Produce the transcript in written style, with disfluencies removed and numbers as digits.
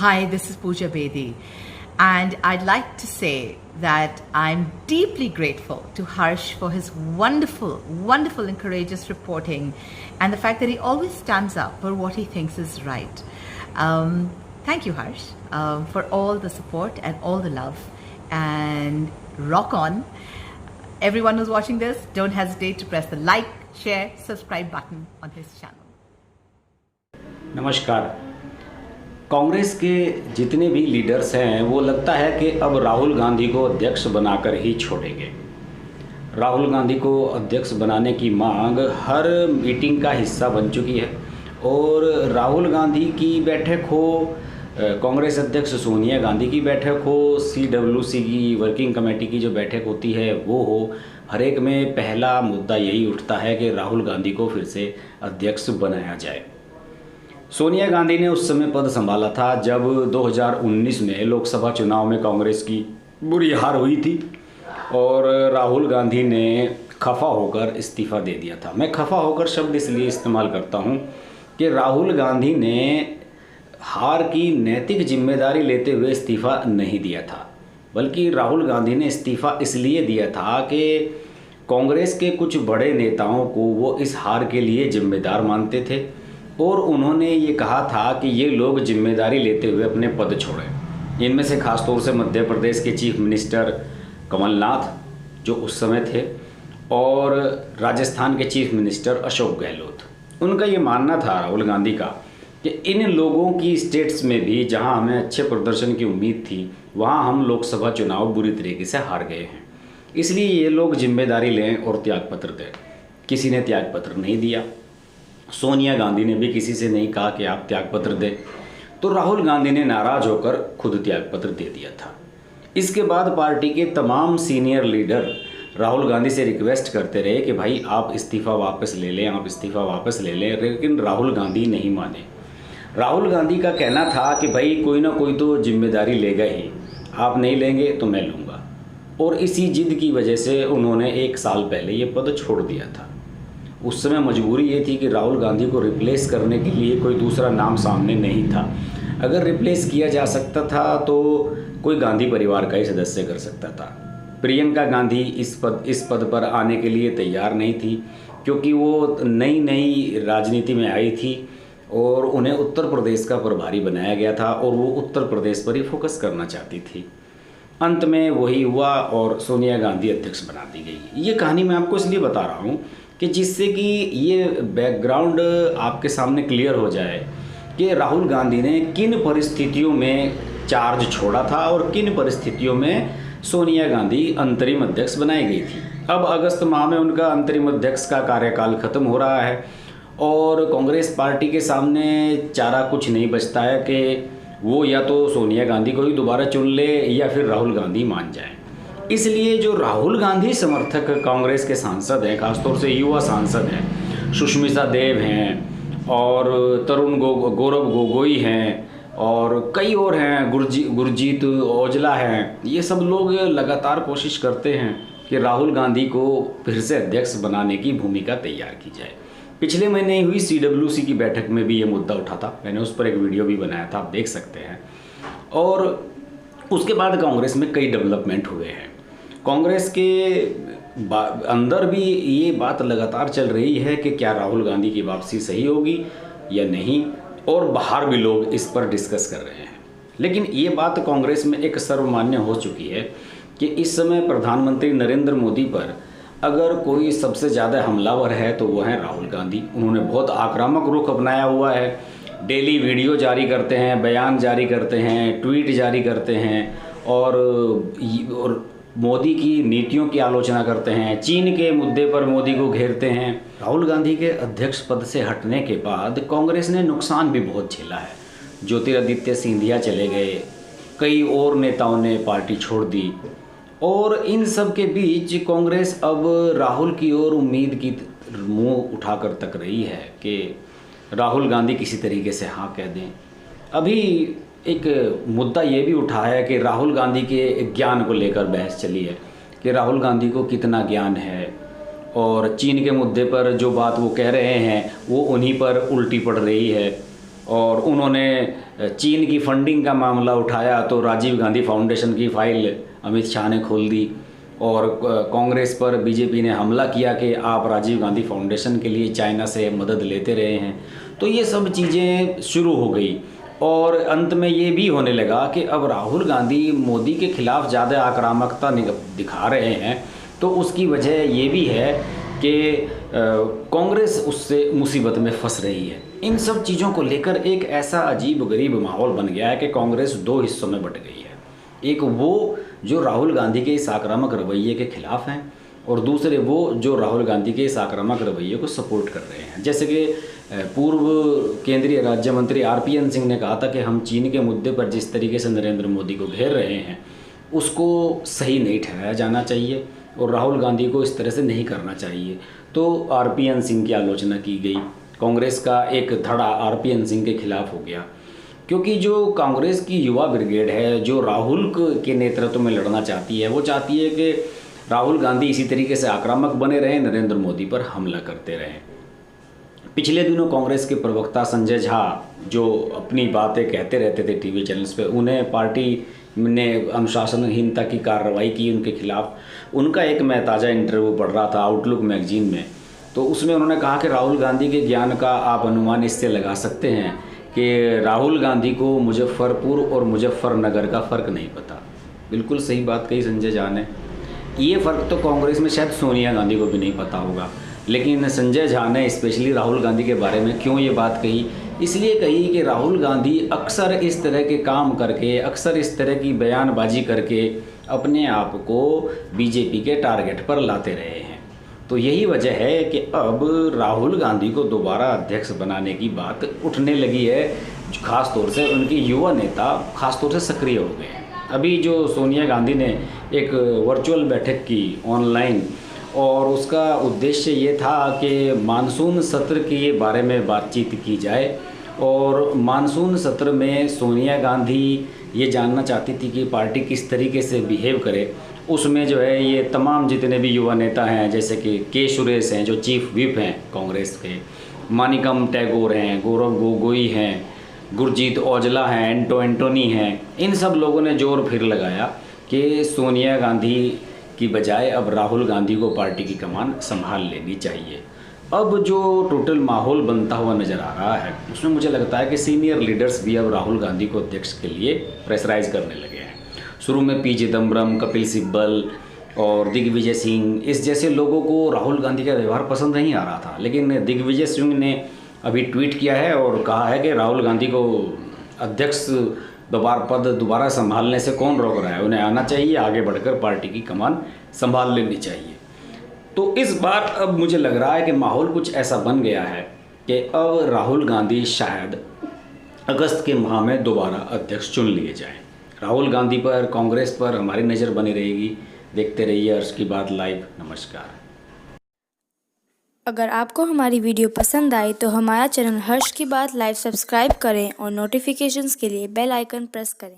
Hi, this is Pooja Bedi, and I'd like to say that I'm deeply grateful to Harsh for his wonderful, wonderful and courageous reporting and the fact that he always stands up for what he thinks is right. Thank you, Harsh, for all the support and all the love, and rock on. Everyone who's watching this, don't hesitate to press the like, share, subscribe button on his channel. नमस्कार। कांग्रेस के जितने भी leaders हैं वो लगता है कि अब राहुल गांधी को अध्यक्ष बनाकर ही छोड़ेंगे। राहुल गांधी को अध्यक्ष बनाने की मांग हर मीटिंग का हिस्सा बन चुकी है और राहुल गांधी की बैठक हो, कांग्रेस अध्यक्ष सोनिया गांधी की बैठक हो, CWC की वर्किंग कमेटी की जो बैठक होती है वो हो, हर एक में पहला मुद्दा यही उठता है कि राहुल गांधी को फिर से अध्यक्ष बनाया जाए। सोनिया गांधी ने उस समय पद संभाला था जब 2019 में लोकसभा चुनाव में कांग्रेस की बुरी हार हुई थी और राहुल गांधी ने खफा होकर इस्तीफ़ा दे दिया था। मैं खफा होकर शब्द इसलिए इस्तेमाल करता हूं कि राहुल गांधी ने हार की नैतिक जिम्मेदारी लेते हुए इस्तीफ़ा नहीं दिया था, बल्कि राहुल गांधी ने इस्तीफ़ा इसलिए दिया था कि कांग्रेस के कुछ बड़े नेताओं को वो इस हार के लिए जिम्मेदार मानते थे और उन्होंने ये कहा था कि ये लोग जिम्मेदारी लेते हुए अपने पद छोड़ें। इनमें से खासतौर से मध्य प्रदेश के चीफ मिनिस्टर कमलनाथ जो उस समय थे और राजस्थान के चीफ मिनिस्टर अशोक गहलोत। उनका ये मानना था राहुल गांधी का कि इन लोगों की स्टेट्स में भी जहां हमें अच्छे प्रदर्शन की उम्मीद थी वहां हम लोकसभा चुनाव बुरी तरीके से हार गए हैं, इसलिए ये लोग जिम्मेदारी लें और त्यागपत्र दें। किसी ने त्यागपत्र नहीं दिया। सोनिया गांधी ने भी किसी से नहीं कहा कि आप त्यागपत्र दें, तो राहुल गांधी ने नाराज होकर खुद त्यागपत्र दे दिया था। इसके बाद पार्टी के तमाम सीनियर लीडर राहुल गांधी से रिक्वेस्ट करते रहे कि भाई आप इस्तीफ़ा वापस ले लें, आप इस्तीफ़ा वापस ले लें, लेकिन राहुल गांधी नहीं माने। राहुल गांधी का कहना था कि भाई कोई ना कोई तो जिम्मेदारी लेगा ही, आप नहीं लेंगे तो मैं लूँगा, और इसी जिद की वजह से उन्होंने 1 साल पहले ये पद छोड़ दिया था। उस समय मजबूरी ये थी कि राहुल गांधी को रिप्लेस करने के लिए कोई दूसरा नाम सामने नहीं था। अगर रिप्लेस किया जा सकता था तो कोई गांधी परिवार का ही सदस्य कर सकता था। प्रियंका गांधी इस पद पर आने के लिए तैयार नहीं थी क्योंकि वो नई राजनीति में आई थी और उन्हें उत्तर प्रदेश का प्रभारी बनाया गया था और वो उत्तर प्रदेश पर ही फोकस करना चाहती थी। अंत में वही हुआ और सोनिया गांधी अध्यक्ष बना दी गई। ये कहानी मैं आपको इसलिए बता रहा हूँ कि जिससे कि ये बैकग्राउंड आपके सामने क्लियर हो जाए कि राहुल गांधी ने किन परिस्थितियों में चार्ज छोड़ा था और किन परिस्थितियों में सोनिया गांधी अंतरिम अध्यक्ष बनाई गई थी। अब अगस्त माह में उनका अंतरिम अध्यक्ष का कार्यकाल खत्म हो रहा है और कांग्रेस पार्टी के सामने चारा कुछ नहीं बचता है कि वो या तो सोनिया गांधी को ही दोबारा चुन ले या फिर राहुल गांधी मान जाए। इसलिए जो राहुल गांधी समर्थक कांग्रेस के सांसद हैं, खासतौर से युवा सांसद हैं, सुष्मिता देव हैं और तरुण गौरव गोगोई हैं और कई और हैं, गुरजीत औजला हैं, ये सब लोग लगातार कोशिश करते हैं कि राहुल गांधी को फिर से अध्यक्ष बनाने की भूमिका तैयार की जाए। पिछले महीने हुई CWC की बैठक में भी ये मुद्दा उठा था, मैंने उस पर एक वीडियो भी बनाया था, आप देख सकते हैं। और उसके बाद कांग्रेस में कई डेवलपमेंट हुए हैं। कांग्रेस के अंदर भी ये बात लगातार चल रही है कि क्या राहुल गांधी की वापसी सही होगी या नहीं, और बाहर भी लोग इस पर डिस्कस कर रहे हैं। लेकिन ये बात कांग्रेस में एक सर्वमान्य हो चुकी है कि इस समय प्रधानमंत्री नरेंद्र मोदी पर अगर कोई सबसे ज़्यादा हमलावर है तो वो है राहुल गांधी। उन्होंने बहुत आक्रामक रुख अपनाया हुआ है, डेली वीडियो जारी करते हैं, बयान जारी करते हैं, ट्वीट जारी करते हैं और मोदी की नीतियों की आलोचना करते हैं, चीन के मुद्दे पर मोदी को घेरते हैं। राहुल गांधी के अध्यक्ष पद से हटने के बाद कांग्रेस ने नुकसान भी बहुत झेला है। ज्योतिरादित्य सिंधिया चले गए, कई और नेताओं ने पार्टी छोड़ दी और इन सब के बीच कांग्रेस अब राहुल की ओर उम्मीद की मुंह उठाकर तक रही है कि राहुल गांधी किसी तरीके से हाँ कह दें। अभी एक मुद्दा ये भी उठा है कि राहुल गांधी के ज्ञान को लेकर बहस चली है कि राहुल गांधी को कितना ज्ञान है और चीन के मुद्दे पर जो बात वो कह रहे हैं वो उन्हीं पर उल्टी पड़ रही है। और उन्होंने चीन की फंडिंग का मामला उठाया तो राजीव गांधी फाउंडेशन की फाइल अमित शाह ने खोल दी और कांग्रेस पर बीजेपी ने हमला किया कि आप राजीव गांधी फाउंडेशन के लिए चाइना से मदद लेते रहे हैं। तो ये सब चीज़ें शुरू हो गई और अंत में ये भी होने लगा कि अब राहुल गांधी मोदी के खिलाफ ज़्यादा आक्रामकता दिखा रहे हैं। तो उसकी वजह ये भी है कि कांग्रेस उससे मुसीबत में फंस रही है। इन सब चीज़ों को लेकर एक ऐसा अजीब गरीब माहौल बन गया है कि कांग्रेस दो हिस्सों में बट गई है। एक वो जो राहुल गांधी के इस आक्रामक रवैये के खिलाफ हैं और दूसरे वो जो राहुल गांधी के इस आक्रामक रवैये को सपोर्ट कर रहे हैं। जैसे कि पूर्व केंद्रीय राज्य मंत्री RPN सिंह ने कहा था कि हम चीन के मुद्दे पर जिस तरीके से नरेंद्र मोदी को घेर रहे हैं उसको सही नहीं ठहराया जाना चाहिए और राहुल गांधी को इस तरह से नहीं करना चाहिए। तो RPN सिंह की आलोचना की गई। कांग्रेस का एक धड़ा RPN सिंह के खिलाफ हो गया क्योंकि जो कांग्रेस की युवा ब्रिगेड है जो राहुल के नेतृत्व में लड़ना चाहती है, वो चाहती है कि राहुल गांधी इसी तरीके से आक्रामक बने रहें, नरेंद्र मोदी पर हमला करते रहें। पिछले दिनों कांग्रेस के प्रवक्ता संजय झा जो अपनी बातें कहते रहते थे टीवी चैनल्स पे, उन्हें पार्टी ने अनुशासनहीनता की कार्रवाई की उनके खिलाफ। उनका एक मैं ताज़ा इंटरव्यू पढ़ रहा था आउटलुक मैगजीन में, तो उसमें उन्होंने कहा कि राहुल गांधी के ज्ञान का आप अनुमान इससे लगा सकते हैं कि राहुल गांधी को मुजफ्फरपुर और मुजफ्फरनगर का फ़र्क नहीं पता। बिल्कुल सही बात कही संजय झा ने। ये फ़र्क तो कांग्रेस में शायद सोनिया गांधी को भी नहीं पता होगा, लेकिन संजय झा ने स्पेशली राहुल गांधी के बारे में क्यों ये बात कही? इसलिए कही कि राहुल गांधी अक्सर इस तरह के काम करके, अक्सर इस तरह की बयानबाजी करके अपने आप को बीजेपी के टारगेट पर लाते रहे हैं। तो यही वजह है कि अब राहुल गांधी को दोबारा अध्यक्ष बनाने की बात उठने लगी है। खास तौर से उनके युवा नेता खास तौर से सक्रिय हो गए हैं। अभी जो सोनिया गांधी ने एक वर्चुअल बैठक की ऑनलाइन, और उसका उद्देश्य ये था कि मानसून सत्र के बारे में बातचीत की जाए और मानसून सत्र में सोनिया गांधी ये जानना चाहती थी कि पार्टी किस तरीके से बिहेव करे। उसमें जो है ये तमाम जितने भी युवा नेता हैं, जैसे कि के सुरेश हैं जो चीफ व्हिप हैं कांग्रेस के, मानिकम टैगोर हैं, गौरव गोगोई हैं, गुरजीत औजला हैं, एंटोनी हैं, इन सब लोगों ने जोर फिर लगाया कि सोनिया गांधी की बजाय अब राहुल गांधी को पार्टी की कमान संभाल लेनी चाहिए। अब जो टोटल माहौल बनता हुआ नज़र आ रहा है उसमें मुझे लगता है कि सीनियर लीडर्स भी अब राहुल गांधी को अध्यक्ष के लिए प्रेशराइज करने लगे हैं। शुरू में P चिदम्बरम, कपिल सिब्बल और दिग्विजय सिंह इस जैसे लोगों को राहुल गांधी का व्यवहार पसंद नहीं आ रहा था, लेकिन दिग्विजय सिंह ने अभी ट्वीट किया है और कहा है कि राहुल गांधी को अध्यक्ष पद दोबारा संभालने से कौन रोक रहा है, उन्हें आना चाहिए, आगे बढ़कर पार्टी की कमान संभाल लेनी चाहिए। तो इस बार अब मुझे लग रहा है कि माहौल कुछ ऐसा बन गया है कि अब राहुल गांधी शायद अगस्त के माह में दोबारा अध्यक्ष चुन लिए जाएं। राहुल गांधी पर, कांग्रेस पर हमारी नज़र बनी रहेगी। देखते रहिए हर्ष की बात लाइव। नमस्कार। अगर आपको हमारी वीडियो पसंद आई तो हमारा चैनल हर्ष की बात लाइव सब्सक्राइब करें और नोटिफिकेशंस के लिए बेल आइकन प्रेस करें।